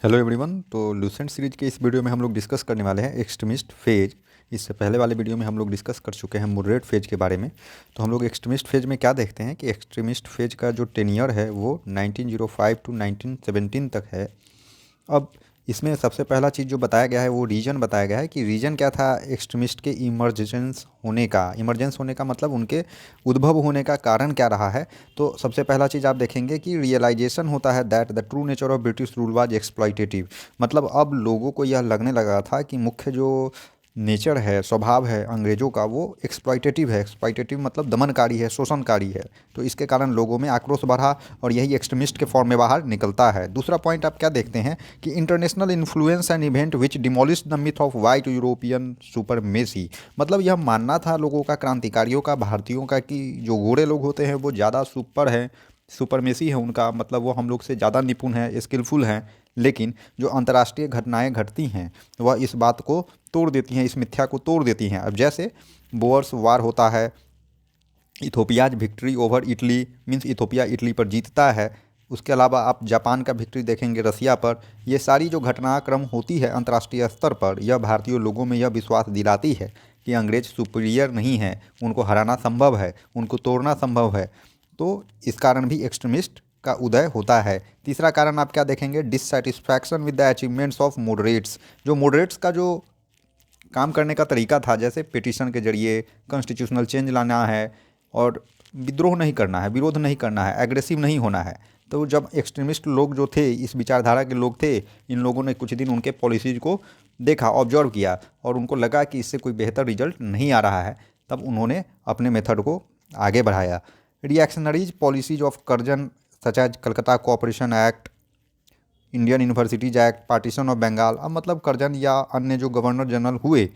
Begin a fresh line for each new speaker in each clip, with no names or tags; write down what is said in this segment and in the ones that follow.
Hello everyone. तो Lucent series के इस वीडियो में हम लोग डिस्कस करने वाले हैं एक्सट्रीमिस्ट फेज। इससे पहले वाले वीडियो में हम लोग डिस्कस कर चुके हैं मॉडरेट फेज के बारे में। तो हम लोग एक्सट्रीमिस्ट फेज में क्या देखते हैं कि एक्सट्रीमिस्ट फेज का जो टेन्योर है वो 1905 टू 1917 तक है। अब इसमें सबसे पहला चीज़ जो बताया गया है वो रीजन बताया गया है कि रीजन क्या था एक्सट्रीमिस्ट के इमरजेंस होने का मतलब उनके उद्भव होने का कारण क्या रहा है। तो सबसे पहला चीज़ आप देखेंगे कि रियलाइजेशन होता है that the true nature of British rule was exploitative. मतलब अब लोगों को यह लगने लगा था कि मुख्य जो नेचर है, स्वभाव है अंग्रेज़ों का, वो एक्सप्लॉइटेटिव है। एक्सप्लॉइटेटिव मतलब दमनकारी है, शोषणकारी है। तो इसके कारण लोगों में आक्रोश बढ़ा और यही एक्सट्रीमिस्ट के फॉर्म में बाहर निकलता है। दूसरा पॉइंट आप क्या देखते हैं कि international influence and event which demolish the myth of white European supremacy. मतलब यह मानना था लोगों का, क्रांतिकारियों का, भारतीयों का, कि जो गोरे लोग होते हैं वो ज़्यादा सुपर हैं, सुपरमेसी है उनका, मतलब वो हम लोग से ज़्यादा निपुण है, स्किलफुल हैं। लेकिन जो अंतर्राष्ट्रीय घटनाएं घटती हैं वह इस बात को तोड़ देती हैं, इस मिथ्या को तोड़ देती हैं। अब जैसे बोअर्स वार होता है, Ethiopia's victory over Italy, means Ethiopia Italy पर जीतता है। उसके अलावा आप जापान का विक्ट्री देखेंगे रसिया पर। ये सारी जो घटनाक्रम होती है अंतर्राष्ट्रीय स्तर पर, यह भारतीय लोगों में यह विश्वास दिलाती है कि अंग्रेज सुपीरियर नहीं है, उनको हराना संभव है, उनको तोड़ना संभव है। तो इस कारण भी एक्सट्रीमिस्ट का उदय होता है। तीसरा कारण आप क्या देखेंगे, dissatisfaction with the achievements of moderates. जो मॉडरेट्स का जो काम करने का तरीका था, जैसे पिटीशन के जरिए कॉन्स्टिट्यूशनल चेंज लाना है और विद्रोह नहीं करना है, विरोध नहीं करना है, एग्रेसिव नहीं होना है। तो जब एक्सट्रीमिस्ट लोग जो थे, इस विचारधारा के लोग थे, इन लोगों ने कुछ दिन उनके पॉलिसीज़ को देखा, ऑब्जर्व किया और उनको लगा कि इससे कोई बेहतर रिजल्ट नहीं आ रहा है। तब उन्होंने अपने मेथड को आगे बढ़ाया। Reactionaries policies of Curzon such as Calcutta cooperation act, Indian universities act, partition of Bengal. अब मतलब कर्जन या अन्य जो गवर्नर जनरल हुए,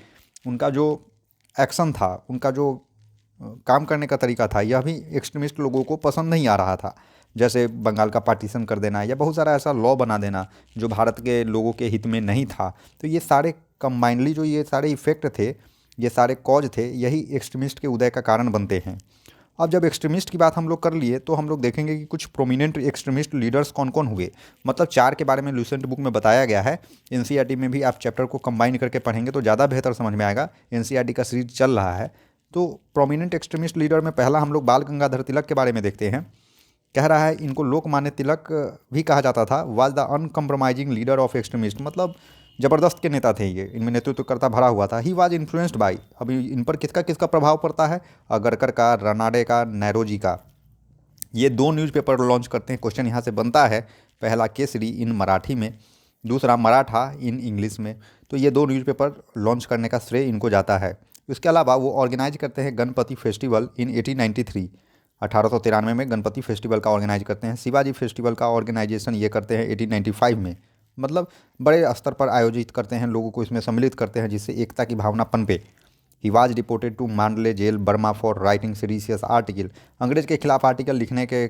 उनका जो एक्शन था, उनका जो काम करने का तरीका था, यह भी एक्सट्रीमिस्ट लोगों को पसंद नहीं आ रहा था। जैसे बंगाल का पार्टीशन कर देना या बहुत सारा ऐसा लॉ बना देना जो भारत के लोगों के हित में नहीं था। तो ये सारे कंबाइनली जो ये सारे इफ़ेक्ट थे, ये सारे कॉज थे, यही एक्सट्रीमिस्ट के उदय का कारण बनते हैं। अब जब एक्सट्रीमिस्ट की बात हम लोग कर लिए तो हम लोग देखेंगे कि कुछ प्रोमिनेंट एक्सट्रीमिस्ट लीडर्स कौन कौन हुए। मतलब 4 के बारे में लूसेंट बुक में बताया गया है। एनसीईआरटी में भी आप चैप्टर को कंबाइन करके पढ़ेंगे तो ज़्यादा बेहतर समझ में आएगा। एनसीईआरटी का सीरीज चल रहा है। तो प्रोमिनेंट एक्सट्रीमिस्ट लीडर में पहला हम लोग बाल गंगाधर तिलक के बारे में देखते हैं। कह रहा है, इनको लोकमान्य तिलक भी कहा जाता था। Was the uncompromising leader of extremist. मतलब ज़बरदस्त के नेता थे ये, इनमें नेतृत्वकर्ता भरा हुआ था। ही वाज इन्फ्लुएंस्ड बाई, अभी इन पर किसका किसका प्रभाव पड़ता है, अगरकर का, रनाडे का, नैरोजी का। ये 2 न्यूज़पेपर लॉन्च करते हैं। क्वेश्चन यहाँ से बनता है, पहला केसरी इन मराठी में, दूसरा मराठा इन इंग्लिश में। तो ये 2 न्यूज़पेपर लॉन्च करने का श्रेय इनको जाता है। इसके अलावा वो ऑर्गेनाइज करते हैं गणपति फेस्टिवल इन 1893, 1893 में गणपति फेस्टिवल का ऑर्गेनाइज करते हैं। शिवाजी फेस्टिवल का ऑर्गेनाइजेशन ये करते हैं 1895 में। मतलब बड़े स्तर पर आयोजित करते हैं, लोगों को इसमें सम्मिलित करते हैं जिससे एकता की भावना पनपे। He was deported to Mandalay jail Burma for writing serious article. अंग्रेज के खिलाफ आर्टिकल लिखने के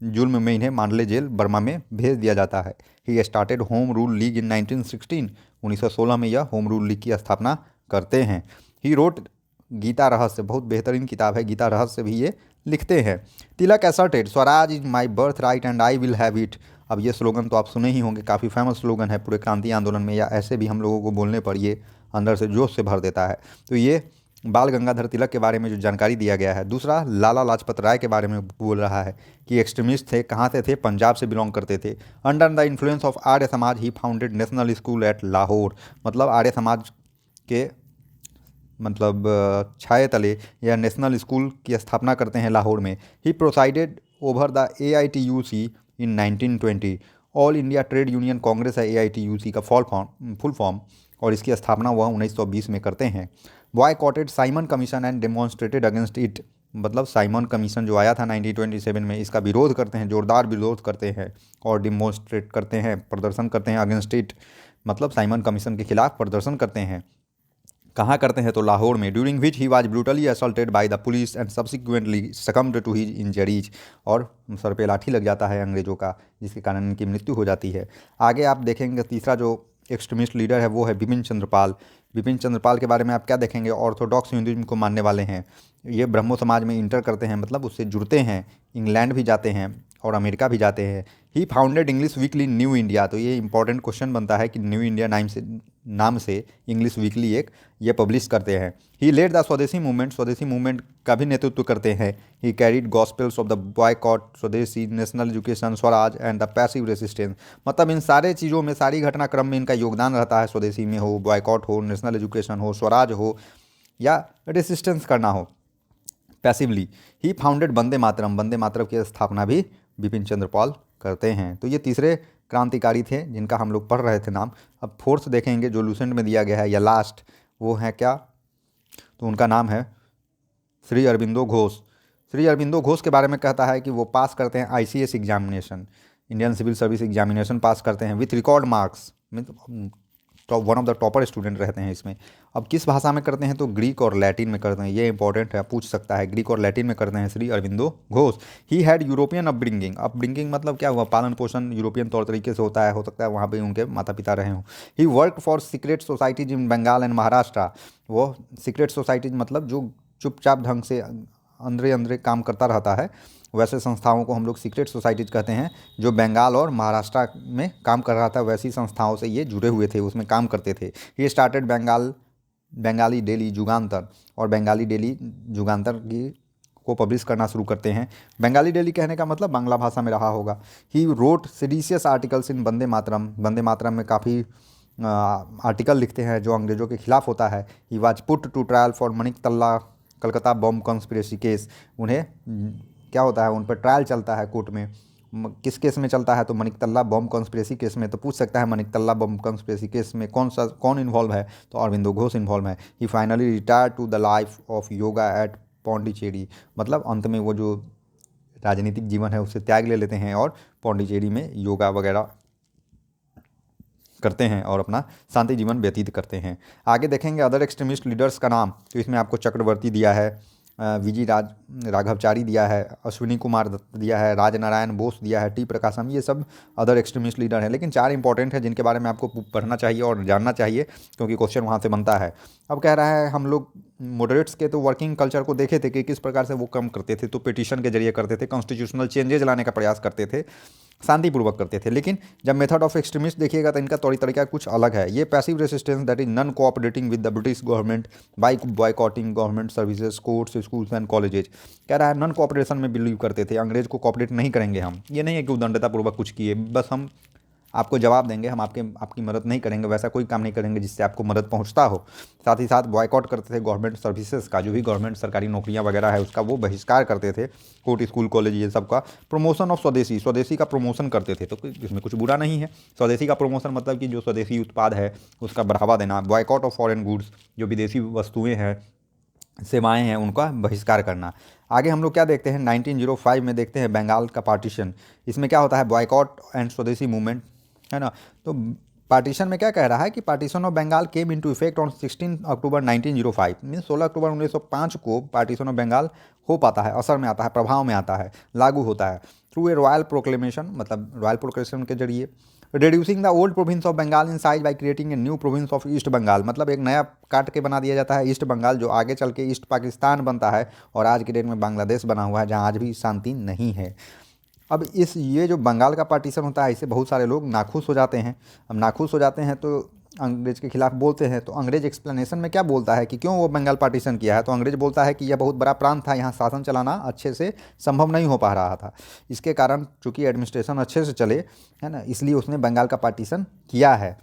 जुल्म में इन्हें मांडले जेल बर्मा में भेज दिया जाता है। He started home rule league in 1916, 1916 में यह होम रूल लीग की स्थापना करते हैं। ही रोट गीता रहस्य, बहुत बेहतरीन किताब है गीता रहस्य, भी ये लिखते हैं। Tilak asserted swaraj is my birth right and I will have it. अब ये स्लोगन तो आप सुने ही होंगे, काफ़ी फेमस स्लोगन है पूरे क्रांति आंदोलन में, या ऐसे भी हम लोगों को बोलने पर ये अंदर से जोश से भर देता है। तो ये बाल गंगाधर तिलक के बारे में जो जानकारी दिया गया है। दूसरा, लाला लाजपत राय के बारे में बोल रहा है कि एक्सट्रीमिस्ट थे, कहाँ से थे, पंजाब से बिलोंग करते थे। Under the influence of Arya Samaj he founded national school at Lahore. मतलब आर्य समाज के मतलब छाए तले या नेशनल स्कूल की स्थापना करते हैं लाहौर में। He presided over the AITUC in 1920। All India trade union congress है AITUC का फुल फॉर्म, और इसकी स्थापना वह 1920 में करते हैं। Boycotted Simon commission and demonstrated against it. मतलब साइमन कमीशन जो आया था 1927 में, इसका विरोध करते हैं, जोरदार विरोध करते हैं और डिमोन्स्ट्रेट करते हैं, प्रदर्शन करते हैं अगेंस्ट इट। मतलब साइमन कमीशन के खिलाफ प्रदर्शन करते हैं। कहाँ करते हैं, तो लाहौर में। During which he was brutally assaulted by the police and subsequently succumbed to his injuries. और सर पे लाठी लग जाता है अंग्रेज़ों का, जिसके कारण इनकी मृत्यु हो जाती है। आगे आप देखेंगे तीसरा जो एक्सट्रीमिस्ट लीडर है वो है बिपिन चंद्र पाल। विपिन चंद्रपाल के बारे में आप क्या देखेंगे, ऑर्थोडॉक्स हिंदुइज्म को मानने वाले हैं, ये ब्रह्मो समाज में इंटर करते हैं, मतलब उससे जुड़ते हैं, इंग्लैंड भी जाते हैं और अमेरिका भी जाते हैं। He founded English weekly New India, तो ये इंपॉर्टेंट क्वेश्चन बनता है कि न्यू इंडिया नाम से इंग्लिश वीकली एक ये पब्लिश करते हैं। He led the swadeshi movement, swadeshi movement का भी नेतृत्व करते हैं। He carried gospels of the boycott, swadeshi, national education, swaraj and the passive resistance, मतलब इन सारे चीज़ों में, सारी घटनाक्रम में इनका योगदान रहता है। स्वदेशी में हो, बॉयकॉट हो, नेशनल एजुकेशन हो, स्वराज हो या रेसिस्टेंस करना हो पैसिवली। ही फाउंडेड वंदे मातरम, वंदे मातरम की स्थापना भी विपिन चंद्र पाल करते हैं। तो ये तीसरे क्रांतिकारी थे जिनका हम लोग पढ़ रहे थे नाम। अब फोर्थ देखेंगे जो लूसेंट में दिया गया है या लास्ट, वो है क्या, तो उनका नाम है श्री अरबिंदो घोष। श्री अरबिंदो घोष के बारे में कहता है कि वो पास करते हैं ICS examination, Indian civil service examination pass करते हैं with record marks, top one of the topper student रहते हैं इसमें। अब किस भाषा में करते हैं, तो ग्रीक और लैटिन में करते हैं, ये इंपॉर्टेंट है, पूछ सकता है। ग्रीक और लैटिन में करते हैं Shri Aurobindo Ghosh. He had European upbringing, upbringing मतलब क्या हुआ, पालन पोषण यूरोपियन तौर तरीके से होता है, हो सकता है वहाँ पे उनके माता पिता रहे हों। He work for secret societies in Bengal and Maharashtra, वो सीक्रेट सोसाइटीज मतलब जो चुपचाप ढंग से अंदरे अंदरे काम करता रहता है, वैसे संस्थाओं को हम लोग सीक्रेट सोसाइटीज कहते हैं। जो बंगाल और महाराष्ट्र में काम कर रहा था वैसी संस्थाओं से ये जुड़े हुए थे, उसमें काम करते थे। ये स्टार्टेड बंगाली डेली जुगांतर, और बंगाली डेली जुगांतर की को पब्लिश करना शुरू करते हैं। बंगाली डेली कहने का मतलब बांग्ला भाषा में रहा होगा। ही रोट सीडिशियस आर्टिकल्स इन वंदे मातरम, वंदे मातरम में काफ़ी आर्टिकल लिखते हैं जो अंग्रेज़ों के खिलाफ होता है। He was put to trial for Maniktala Calcutta bomb conspiracy case, उन्हें क्या होता है, उन पर ट्रायल चलता है कोर्ट में। किस केस में चलता है, तो मणिकतल्ला बॉम्ब कॉन्स्पिरेसी केस में। तो पूछ सकता है मणिकतल्ला बॉम्ब कॉन्स्पिरेसी केस में कौन इन्वॉल्व है, तो अरबिंदो घोष इन्वॉल्व है। He finally retire to the life of yoga at Pondicherry, मतलब अंत में वो जो राजनीतिक जीवन है उससे त्याग ले लेते हैं और पौंडीचेरी में योगा वगैरह करते हैं और अपना शांति जीवन व्यतीत करते हैं। आगे देखेंगे अदर एक्सट्रीमिस्ट लीडर्स का नाम, तो इसमें आपको चक्रवर्ती दिया है, विजी राघवचारी दिया है, अश्विनी कुमार दत्त दिया है, राजनारायण बोस दिया है, टी प्रकाशम, ये सब अदर एक्सट्रीमिस्ट लीडर हैं। लेकिन चार इंपॉर्टेंट है जिनके बारे में आपको पढ़ना चाहिए और जानना चाहिए क्योंकि क्वेश्चन वहाँ से बनता है। अब कह रहा है हम लोग मॉडरेट्स के तो वर्किंग कल्चर को देखे थे कि किस प्रकार से वो कम करते थे, तो पिटीशन के जरिए करते थे, कॉन्स्टिट्यूशनल चेंजेज लाने का प्रयास करते थे, शांतिपूर्वक करते थे। लेकिन जब मेथड ऑफ एक्सट्रीमिस्ट देखिएगा तो इनका तरीका कुछ अलग है। ये passive resistance that is non cooperating with the British government by boycotting government services, courts, schools and colleges. कह रहा है नॉन कोऑपरेशन में बिलीव करते थे, अंग्रेज को कोऑपरेट नहीं करेंगे हम। ये नहीं है कि उदंडतापूर्वक कुछ किए, बस हम आपको जवाब देंगे, हम आपकी मदद नहीं करेंगे, वैसा कोई काम नहीं करेंगे जिससे आपको मदद पहुंचता हो। साथ ही साथ बॉयकॉट करते थे गवर्नमेंट सर्विसेज का, जो भी गवर्नमेंट सरकारी नौकरियां वगैरह है उसका वो बहिष्कार करते थे, कोर्ट, स्कूल, कॉलेज, ये सब का। प्रमोशन ऑफ स्वदेशी, स्वदेशी का प्रमोशन करते थे, तो इसमें कुछ बुरा नहीं है। स्वदेशी का प्रमोशन मतलब कि जो स्वदेशी उत्पाद है उसका बढ़ावा देना। बॉयकॉट ऑफ फॉरेन गुड्स, जो विदेशी वस्तुएँ हैं, सेवाएं हैं, उनका बहिष्कार करना। आगे हम लोग क्या देखते हैं, 1905 में देखते हैं बंगाल का पार्टीशन। इसमें क्या होता है, बॉयकॉट एंड स्वदेशी मूवमेंट, है ना। तो पार्टीशन में क्या कह रहा है कि partition of Bengal came into effect on 16 October 1905, mean 16 October 1905 को पार्टीशन ऑफ बंगाल हो पाता है, असर में आता है, प्रभाव में आता है, लागू होता है थ्रू ए रॉयल प्रोक्लेमेशन, मतलब रॉयल प्रोक्लेमेशन के जरिए। Reducing the old province of Bengal in size by creating a new province of East Bengal, मतलब एक नया काट के बना दिया जाता है ईस्ट बंगाल, जो आगे चल के ईस्ट पाकिस्तान बनता है और आज के डेट में बांग्लादेश बना हुआ है, जहाँ आज भी शांति नहीं है। अब ये जो बंगाल का पार्टीशन होता है, इससे बहुत सारे लोग नाखुश हो जाते हैं। अब नाखुश हो जाते हैं तो अंग्रेज के खिलाफ बोलते हैं, तो अंग्रेज एक्सप्लेनेशन में क्या बोलता है कि क्यों वो बंगाल पार्टीशन किया है, तो अंग्रेज बोलता है कि यह बहुत बड़ा प्रांत था, यहाँ शासन चलाना अच्छे से संभव नहीं हो पा रहा था, इसके कारण चूँकि एडमिनिस्ट्रेशन अच्छे से चले, है ना, इसलिए उसने बंगाल का पार्टीशन किया है।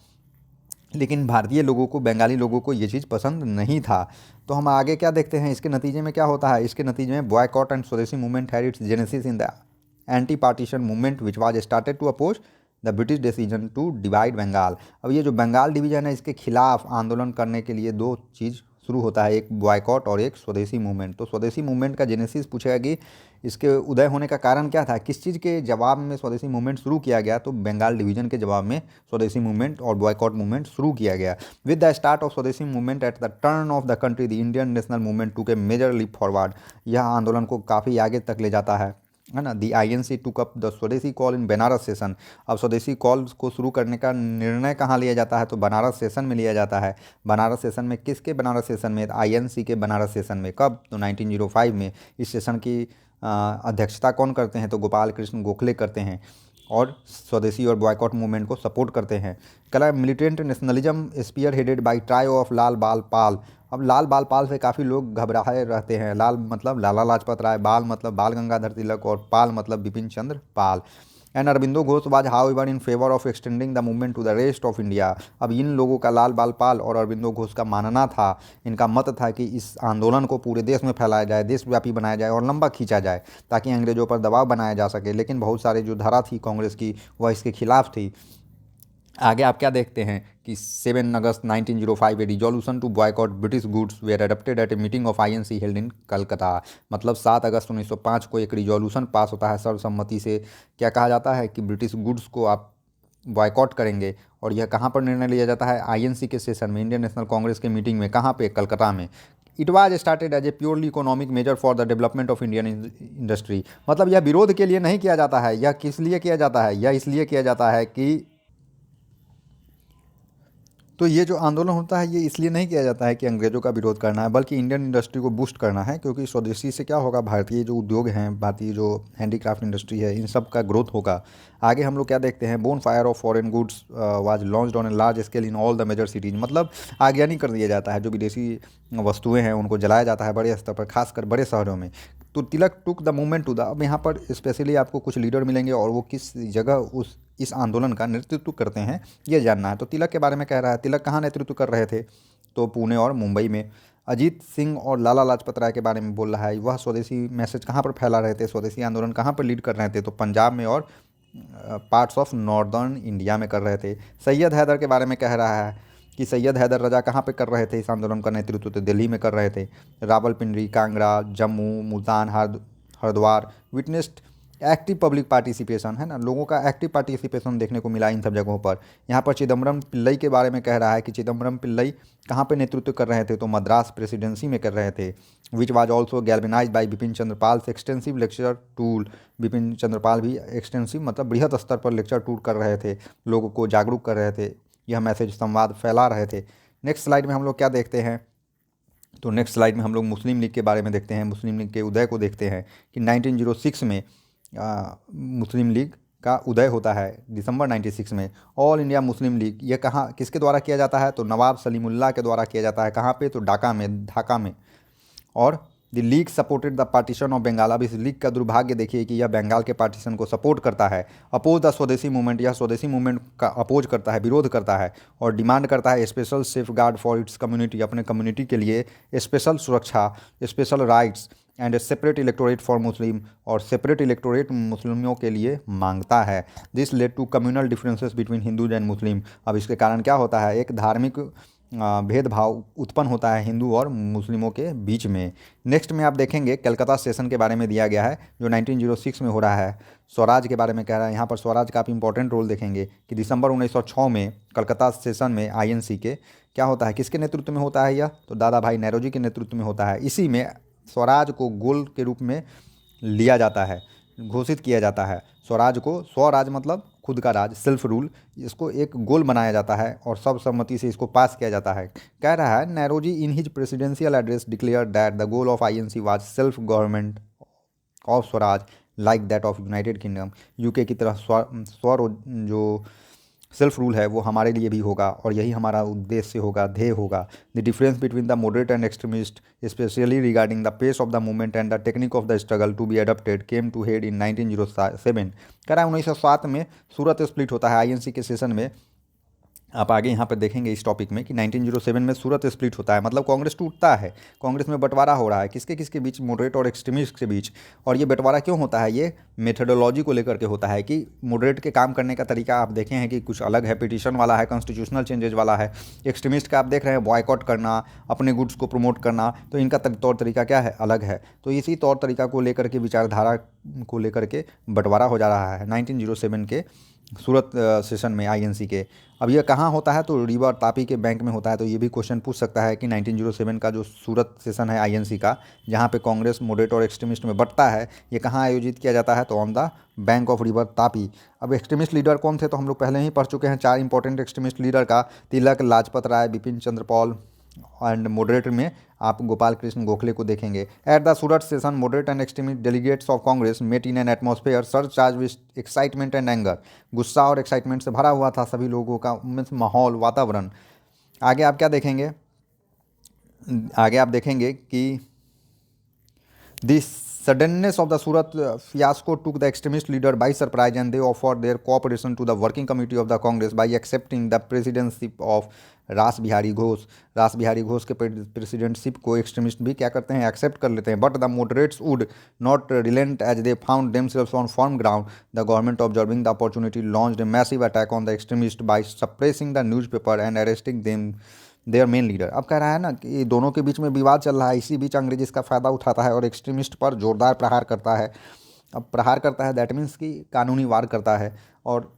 लेकिन भारतीय लोगों को, बंगाली लोगों को ये चीज़ पसंद नहीं था। तो हम आगे क्या देखते हैं, इसके नतीजे में क्या होता है, इसके नतीजे में boycott and swadeshi movement had its genesis in the anti partition movement which was started to oppose the British decision to divide Bengal. अब ये जो बंगाल डिवीजन है, इसके खिलाफ आंदोलन करने के लिए दो चीज़ शुरू होता है, एक बॉयकॉट और एक स्वदेशी मूवमेंट। तो स्वदेशी मूवमेंट का जेनेसिस पूछेगा कि इसके उदय होने का कारण क्या था, किस चीज़ के जवाब में स्वदेशी मूवमेंट शुरू किया गया, तो बंगाल डिवीजन के जवाब में स्वदेशी मूवमेंट और बॉयकॉट मूवमेंट शुरू किया गया। With the start of swadeshi movement at the turn of the country the Indian national movement took major leap forward, यह आंदोलन को काफ़ी आगे तक ले जाता है है ना। दी आईएनसी टुक अप द स्वदेशी कॉल इन बनारस सेशन। अब स्वदेशी कॉल को शुरू करने का निर्णय कहाँ लिया जाता है, तो बनारस सेशन में लिया जाता है। बनारस सेशन में, किसके बनारस सेशन में, आईएनसी के बनारस सेशन में। कब, तो 1905 में। इस सेशन की अध्यक्षता कौन करते हैं, तो गोपाल कृष्ण गोखले करते हैं, और स्वदेशी और बॉयकॉट मूवमेंट को सपोर्ट करते हैं। कला militant nationalism spearheaded by trio of Lal Bal Pal. अब लाल बाल पाल से काफ़ी लोग घबराए रहते हैं। लाल मतलब लाला लाजपत राय, बाल मतलब बाल गंगाधर तिलक, और पाल मतलब Bipin Chandra Pal. And Aurobindo Ghosh was however in favour of extending the movement to the rest of India. अब इन लोगों का, लाल बाल पाल और अरबिंदो घोष का मानना था, इनका मत था कि इस आंदोलन को पूरे देश में फैलाया जाए, देशव्यापी बनाया जाए और लंबा खींचा जाए, ताकि अंग्रेजों पर दबाव बनाया जा सके। लेकिन बहुत सारे जो धारा थी कांग्रेस की, वह इसके खिलाफ थी। आगे आप क्या देखते हैं कि 7 August 1905 a resolution to boycott British goods were adopted at a meeting of INC held in Calcutta. मतलब 7 अगस्त 1905 को एक रिजोल्यूशन पास होता है सर्वसम्मति से। क्या कहा जाता है कि ब्रिटिश गुड्स को आप बॉयकॉट करेंगे, और यह कहाँ पर निर्णय लिया जाता है, आईएनसी के सेशन में, इंडियन नेशनल कांग्रेस के मीटिंग में। कहाँ पे, कलकत्ता में। It was started as a purely economic measure for the development of Indian industry. मतलब यह विरोध के लिए नहीं किया जाता है। यह किस लिए किया जाता है, यह इसलिए किया जाता है कि, तो ये जो आंदोलन होता है ये इसलिए नहीं किया जाता है कि अंग्रेज़ों का विरोध करना है, बल्कि इंडियन इंडस्ट्री को बूस्ट करना है। क्योंकि स्वदेशी से क्या होगा, भारतीय जो उद्योग हैं, भारतीय जो हैंडीक्राफ्ट इंडस्ट्री है, इन सब का ग्रोथ होगा। आगे हम लोग क्या देखते हैं, bonfire of foreign goods was launched on a large scale in all the major cities. मतलब आज्ञानी कर दिया जाता है, जो विदेशी वस्तुएं हैं उनको जलाया जाता है बड़े स्तर पर, खासकर बड़े शहरों में। तो Tilak took the movement to the, अब यहाँ पर स्पेशली आपको कुछ लीडर मिलेंगे और वो किस जगह इस आंदोलन का नेतृत्व करते हैं, ये जानना है। तो तिलक के बारे में कह रहा है, तिलक कहाँ नेतृत्व कर रहे थे, तो पुणे और मुंबई में। अजीत सिंह और लाला लाजपत राय के बारे में बोल रहा है, वह स्वदेशी मैसेज कहाँ पर फैला रहे थे, स्वदेशी आंदोलन कहाँ पर लीड कर रहे थे, तो पंजाब में और पार्ट्स ऑफ नॉर्दर्न इंडिया में कर रहे थे। सैयद हैदर के बारे में कह रहा है कि सैयद हैदर रजा कहाँ पे कर रहे थे इस आंदोलन का नेतृत्व, तो दिल्ली में कर रहे थे। Rawalpindi, Kangra, Jammu, Multan, Haridwar witnessed active public participation, है ना, लोगों का एक्टिव पार्टिसिपेशन देखने को मिला इन सब जगहों पर। यहाँ पर चिदम्बरम पिल्लई के बारे में कह रहा है कि चिदम्बरम पिल्लई कहाँ पे नेतृत्व कर रहे थे, तो मद्रास प्रेसिडेंसी में कर रहे थे। Which was also galvanise by Bipin Chandrapal से extensive lecture tour. Bipin Chandrapal भी एक्सटेंसिव मतलब बृहद स्तर पर लेक्चर टूर कर रहे थे, लोगों को जागरूक कर रहे थे, यह मैसेज संवाद फैला रहे थे। नेक्स्ट स्लाइड में हम लोग क्या देखते हैं, तो नेक्स्ट स्लाइड में हम लोग मुस्लिम लीग के बारे में देखते हैं, मुस्लिम लीग के उदय को देखते हैं कि 1906 में मुस्लिम लीग का उदय होता है, दिसंबर 96 में। ऑल इंडिया मुस्लिम लीग, ये कहाँ किसके द्वारा किया जाता है, तो नवाब सलीमुल्लाह के द्वारा किया जाता है। कहाँ पे, तो ढाका में। और the league supported the partition of Bengal. अब इस लीग का दुर्भाग्य देखिए कि यह बंगाल के पार्टीशन को सपोर्ट करता है। अपोज द स्वदेशी मूवमेंट, यह स्वदेशी मूवमेंट का अपोज करता है, विरोध करता है, और डिमांड करता है special safeguard for its community, अपने कम्युनिटी के लिए स्पेशल सुरक्षा, special rights and separate electorate for Muslim, और सेपरेट इलेक्टोरेट मुस्लिमों के लिए मांगता है। This led to communal differences between Hindus and Muslim. अब इसके कारण क्या होता है, एक धार्मिक भेदभाव उत्पन्न होता है हिंदू और मुस्लिमों के बीच में। नेक्स्ट में आप देखेंगे कलकत्ता सेशन के बारे में दिया गया है, जो 1906 में हो रहा है। स्वराज के बारे में कह रहा है, यहाँ पर स्वराज का आप इंपॉर्टेंट रोल देखेंगे कि दिसंबर 1906 में कलकत्ता सेशन में आईएनसी के क्या होता है, किसके नेतृत्व में होता है यह, तो दादा भाई नेहरू के नेतृत्व में होता है। इसी में स्वराज को गोल के रूप में लिया जाता है, घोषित किया जाता है। स्वराज को, स्वराज मतलब खुद का राज, सेल्फ रूल, इसको एक गोल बनाया जाता है और सर्वसम्मति से इसको पास किया जाता है। कह रहा है, Nehru ji in his presidential address declare that the goal of INC was self government of Swaraj like that of United kingdom. UK की तरह जो सेल्फ रूल है वो हमारे लिए भी होगा, और यही हमारा उद्देश्य होगा, ध्યેय होगा। The difference between the moderate and extremist specially regarding the pace of the movement and the technique of the struggle to be adopted came to head in 1907। कह रहा है 1907 में सूरत स्प्लिट होता है आईएनसी के सेशन में। आप आगे यहाँ पर देखेंगे इस टॉपिक में कि 1907 में सूरत स्प्लिट होता है, मतलब कांग्रेस टूटता है, कांग्रेस में बंटवारा हो रहा है, किसके किसके बीच, मॉडरेट और एक्सट्रीमिस्ट के बीच। और ये बंटवारा क्यों होता है, ये मेथडोलॉजी को लेकर के होता है कि मॉडरेट के काम करने का तरीका आप देखे हैं कि कुछ अलग है, पिटीशन वाला है, कॉन्स्टिट्यूशनल चेंजेज वाला है। एक्सट्रीमिस्ट का आप देख रहे हैं बॉयकॉट करना, अपने गुड्स को प्रमोट करना, तो इनका तौर तरीका क्या है, अलग है। तो इसी तौर तरीका को लेकर के, विचारधारा को लेकर के बंटवारा हो जा रहा है 1907 के सूरत सेशन में आईएनसी के। अब ये कहाँ होता है, तो रीवा और तापी के बैंक में होता है। तो ये भी क्वेश्चन पूछ सकता है कि 1907 का जो सूरत सेशन है आईएनसी का, जहाँ पे कांग्रेस मॉडरेट और एक्सट्रीमिस्ट में बंटता है, ये कहाँ आयोजित किया जाता है, तो on the bank of river Tapi. अब एक्सट्रीमिस्ट लीडर कौन थे, तो हम लोग पहले ही पढ़ चुके हैं 4 इंपॉर्टेंट एक्सट्रीमिस्ट लीडर का। तिलक, लाजपत राय, बिपिन चंद्र पाल, एंड मॉडरेट में आप गोपाल कृष्ण गोखले को देखेंगे। At the Surat session moderate and extremist delegates of Congress met in an atmosphere surcharge with excitement and anger. गुस्सा और एक्साइटमेंट से भरा हुआ था सभी लोगों का मीन्स माहौल, वातावरण। आगे आप क्या देखेंगे, आगे आप देखेंगे कि this suddenness of the Surat fiasco took the extremist leader by surprise, and they offered their cooperation to the working committee of the Congress by accepting the presidency of रास बिहारी घोष। रास बिहारी घोष के प्रेसिडेंटशिप को एक्सट्रीमिस्ट भी क्या करते हैं, accept कर लेते हैं। But the moderates would not relent as they found themselves on firm ground. The government observing the opportunity launched a massive attack on the extremist by suppressing the newspaper and arresting them their main leader. अब कह रहा है ना कि दोनों के बीच में विवाद चल रहा है, इसी बीच अंग्रेज इसका फ़ायदा उठाता है और एक्सट्रीमिस्ट पर जोरदार प्रहार करता है। अब प्रहार करता है दैट मीन्स कि कानूनी वार करता है। और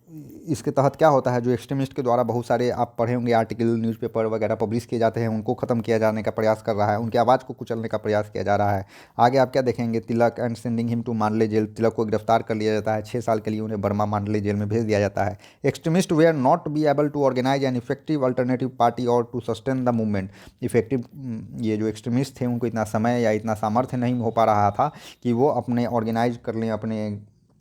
इसके तहत क्या होता है, जो एक्सट्रीमिस्ट के द्वारा बहुत सारे आप पढ़े होंगे आर्टिकल, न्यूज़पेपर वगैरह पब्लिश किए जाते हैं, उनको ख़त्म किया जाने का प्रयास कर रहा है, उनकी आवाज़ को कुचलने का प्रयास किया जा रहा है। आगे आप क्या देखेंगे, Tilak and sending him to Mandalay jail. Tilak को गिरफ्तार कर लिया जाता है, 6 साल के लिए उन्हें बर्मा मांडले जेल में भेज दिया जाता है। Extremist were not be able to organize an effective alternative party और to sustain the movement. Effective ये जो एक्सट्रीमिस्ट थे उनको इतना समय या इतना सामर्थ्य नहीं हो पा रहा था कि वो अपने ऑर्गेनाइज कर लें अपने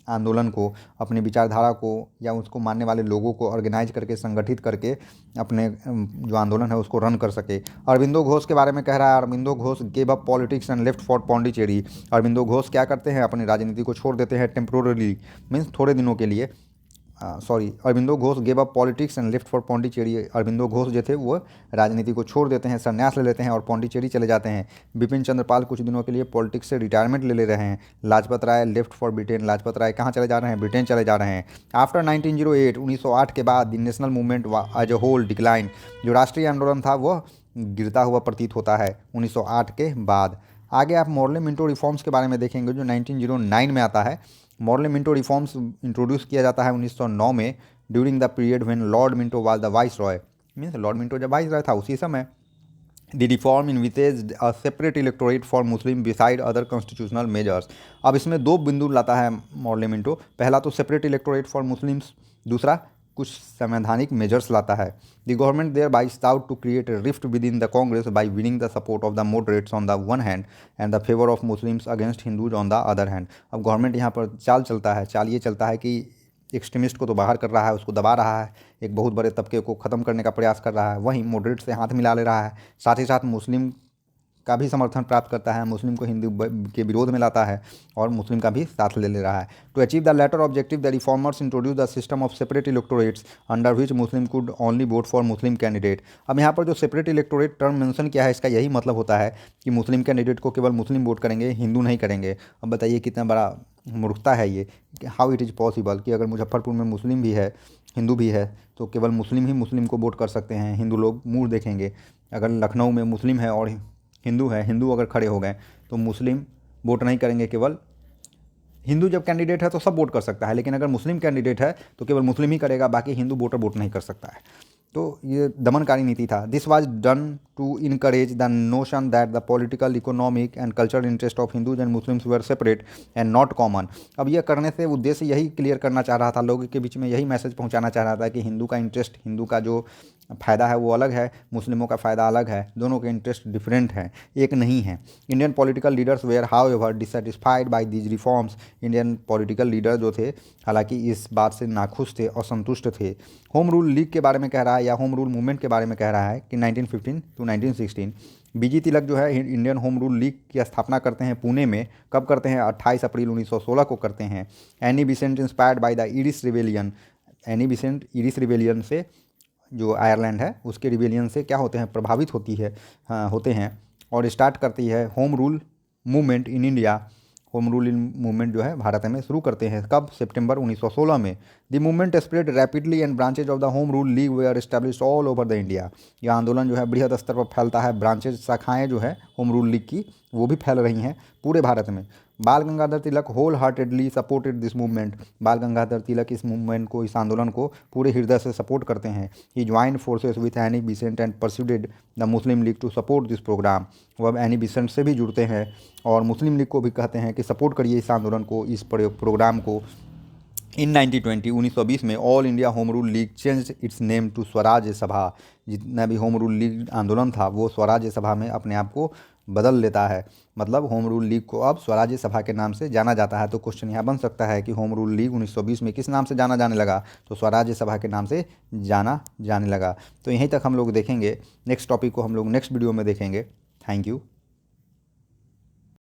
आंदोलन को, अपनी विचारधारा को या उसको मानने वाले लोगों को ऑर्गेनाइज करके, संगठित करके अपने जो आंदोलन है उसको रन कर सके। अरविंदो घोष के बारे में कह रहा है, Aurobindo Ghosh gave up politics and left for Pondicherry. Aurobindo Ghosh क्या करते हैं, अपनी राजनीति को छोड़ देते हैं टेम्पोरली, मीन्स थोड़े दिनों के लिए। Aurobindo Ghosh gave up politics and left for Pondicherry. Aurobindo Ghosh जो थे वो राजनीति को छोड़ देते हैं, संन्यास ले लेते हैं और पौंडीचेरी चले जाते हैं। बिपिन चंद्र पाल कुछ दिनों के लिए पॉलिटिक्स से रिटायरमेंट ले रहे हैं। Lajpat Rai left for Britain. Lajpat Rai कहाँ चले जा रहे हैं, ब्रिटेन चले जा रहे हैं। आफ्टर 1908 1908 के बाद the national movement as a whole decline. जो राष्ट्रीय आंदोलन था वह गिरता हुआ प्रतीत होता है 1908 के बाद। आगे आप मॉर्ले मिंटो रिफॉर्म्स के बारे में देखेंगे जो 1909 में आता है। मॉर्ले मिंटो रिफॉर्म्स इंट्रोड्यूस किया जाता है 1909 में, during the period when lord Minto was the viceroy. Means lord Minto जब वाइस रॉय था उसी समय। The reform envisages a separate electorate for Muslim besides other constitutional measures. अब इसमें 2 बिंदु लाता है मॉर्ले मिंटो। पहला तो सेपरेट इलेक्टोरेट फॉर मुस्लिम्स, दूसरा कुछ संवैधानिक मेजर्स लाता है। The government thereby sought to create a rift within the Congress by winning the support of the moderates on the one hand and the favour of Muslims against Hindus on the other hand. अब government यहाँ पर चाल ये चलता है कि extremist को तो बाहर कर रहा है, उसको दबा रहा है, एक बहुत बड़े तबके को ख़त्म करने का प्रयास कर रहा है, वहीं मॉडरेट से हाथ मिला ले रहा है, साथ ही साथ मुस्लिम का भी समर्थन प्राप्त करता है, मुस्लिम को हिंदू के विरोध में लाता है और मुस्लिम का भी साथ ले रहा है। To achieve the latter objective the reformers introduce the system of separate electorates under which Muslim could only vote for Muslim candidate. अब यहाँ पर जो सेपरेट इलेक्टोरेट टर्म मेंशन किया है, इसका यही मतलब होता है कि मुस्लिम कैंडिडेट को केवल मुस्लिम वोट करेंगे, हिंदू नहीं करेंगे। अब बताइए कितना बड़ा मूर्खता है ये, हाउ इट इज़ पॉसिबल कि अगर मुजफ्फरपुर में मुस्लिम भी है, हिंदू भी है, तो केवल मुस्लिम ही मुस्लिम को वोट कर सकते हैं, हिंदू लोग मुँह देखेंगे। अगर लखनऊ में मुस्लिम है और हिंदू है, हिंदू अगर खड़े हो गए तो मुस्लिम वोट नहीं करेंगे, केवल हिंदू जब कैंडिडेट है तो सब वोट कर सकता है, लेकिन अगर मुस्लिम कैंडिडेट है तो केवल मुस्लिम ही करेगा, बाकी हिंदू वोटर वोट नहीं कर सकता है। तो ये दमनकारी नीति था। This was done to encourage the notion that the political, economic and cultural interest of Hindus and Muslims were separate and not common. अब यह करने से उद्देश्य यही क्लियर करना चाह रहा था, लोगों के बीच में यही मैसेज पहुंचाना चाह रहा था कि हिंदू का इंटरेस्ट, हिंदू का जो फ़ायदा है वो अलग है, मुस्लिमों का फ़ायदा अलग है, दोनों के इंटरेस्ट डिफरेंट हैं, एक नहीं है। Indian political leaders were however dissatisfied by these reforms. Indian political leader जो थे हालांकि इस बात से नाखुश थे, असंतुष्ट थे। होम रूल लीग के बारे में कह रहा है या होम रूल मूवमेंट के बारे में कह रहा है कि 1915 to 1916 बीजी तिलक जो है इंडियन होम रूल लीग की स्थापना करते हैं पुणे में। कब करते हैं, 28 अप्रैल 1916 को करते हैं। Any Besant inspired by the Irish rebellion. Any Besant Irish rebellion से, जो आयरलैंड है उसके रिवेलियन से क्या होते हैं, प्रभावित होते हैं और स्टार्ट करती है home rule movement in India. Home rule movement जो है भारत में शुरू करते हैं कब, सितंबर 1916 में। The movement spread rapidly and branches of the home rule league were established all over the India. यह आंदोलन जो है बृहद स्तर पर फैलता है, ब्रांचेज, शाखाएँ जो है होम रूल लीग की वो भी फैल रही हैं पूरे भारत में। Bal Gangadhar Tilak wholeheartedly supported this movement. Bal Gangadhar तिलक इस मूवमेंट को, इस आंदोलन को पूरे हृदय से सपोर्ट करते हैं। He joined forces with Annie Besant and persuaded the Muslim League to support this programme. वो अब एनी बिसेंट से भी जुड़ते हैं और मुस्लिम लीग को भी कहते हैं कि सपोर्ट करिए इस आंदोलन को, इस प्रोग्राम को। इन 1920 में all India home rule league change its name to Swaraj Sabha. जितना भी होम रूल लीग आंदोलन था वो स्वराज सभा में अपने आप को बदल लेता है। मतलब होम रूल लीग को अब स्वराज सभा के नाम से जाना जाता है। तो क्वेश्चन यहाँ बन सकता है कि होम रूल लीग 1920 में किस नाम से जाना जाने लगा? तो स्वराज सभा के नाम से जाना जाने लगा। तो यहीं तक हम लोग देखेंगे। नेक्स्ट टॉपिक को हम लोग नेक्स्ट वीडियो में देखेंगे। Thank you.